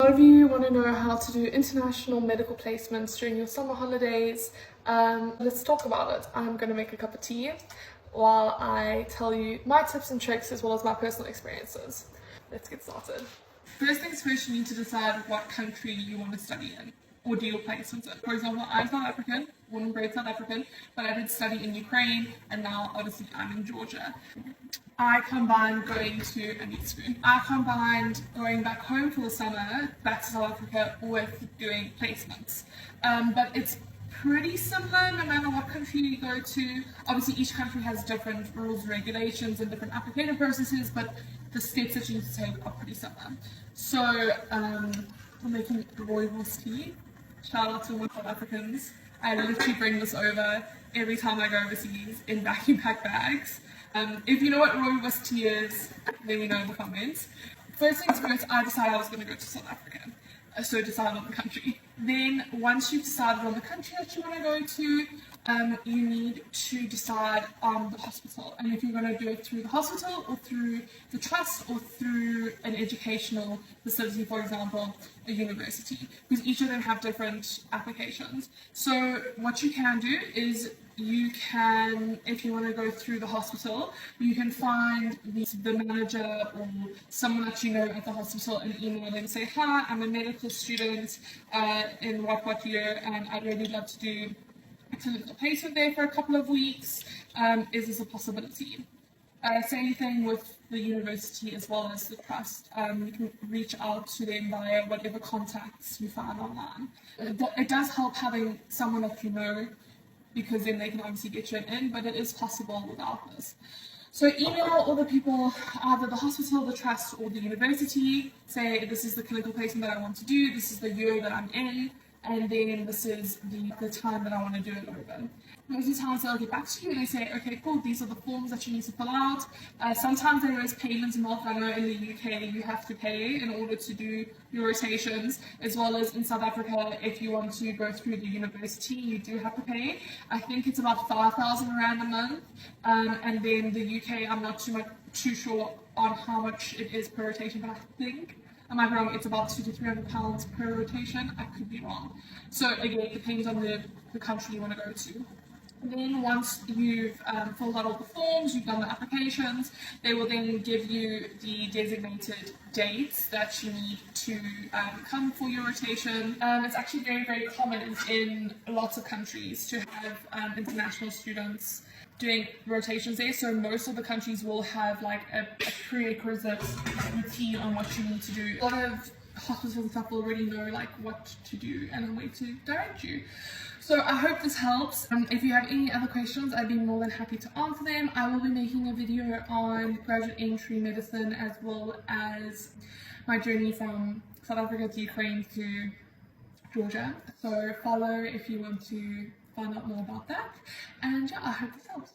A lot of you want to know how to do international medical placements during your summer holidays. Let's talk about it. I'm going to make a cup of tea while I tell you my tips and tricks as well as my personal experiences. Let's get started. First things first, you need to decide what country you want to study in or do your placements in. For example, I'm South African, born and bred South African, but I did study in Ukraine and now obviously I'm in Georgia. I combined going back home for the summer, back to South Africa, with doing placements. But it's pretty similar no matter what country you go to. Obviously each country has different rules, regulations and different application processes, but the steps that you need to take are pretty similar. So I'm making rooibos tea. Shout out to all South Africans. I literally bring this over every time I go overseas in vacuum pack bags. If you know what rooibos tea is, let me know in the comments. First things first, I decided I was going to go to South Africa. So decide on the country. Then once you've decided on the country that you want to go to, you need to decide on the hospital. And if you're going to do it through the hospital or through the trust or through an educational facility, for example, a university, because each of them have different applications. So what you can do is you can, if you want to go through the hospital, you can find the manager or someone that you know at the hospital and email them and say, hi, I'm a medical student in what year, and I'd really love to do a clinical placement there for a couple of weeks. Is this a possibility? Same thing with the university as well as the trust. You can reach out to them via whatever contacts you find online. It does help having someone that you know, because then they can obviously get you in, but it is possible without this. So email all the people, either the hospital, the trust, or the university, say this is the clinical placement that I want to do, this is the year that I'm in, and then this is the time that I want to do it over. Most of the times they'll get back to you and they say, okay, cool, these are the forms that you need to fill out. Sometimes there is payments involved. I know in the UK you have to pay in order to do your rotations, as well as in South Africa, if you want to go through the university, you do have to pay. I think it's about 5,000 Rand a month. And then the UK, I'm not too sure on how much it is per rotation, but I think, am I wrong, it's about £200 to £300 per rotation. I could be wrong. So again, it depends on the country you want to go to. And then once you've filled out all the forms, you've done the applications, they will then give you the designated dates that you need to come for your rotation. It's actually very, very common in lots of countries to have international students doing rotations there, so most of the countries will have like a prerequisite routine on what you need to do. A lot of hospitals and stuff already know like what to do and where to direct you. So I hope this helps. If you have any other questions, I'd be more than happy to answer them. I will be making a video on graduate entry medicine as well as my journey from South Africa to Ukraine to Georgia. So follow if you want to find out more about that. And yeah, I hope this helps.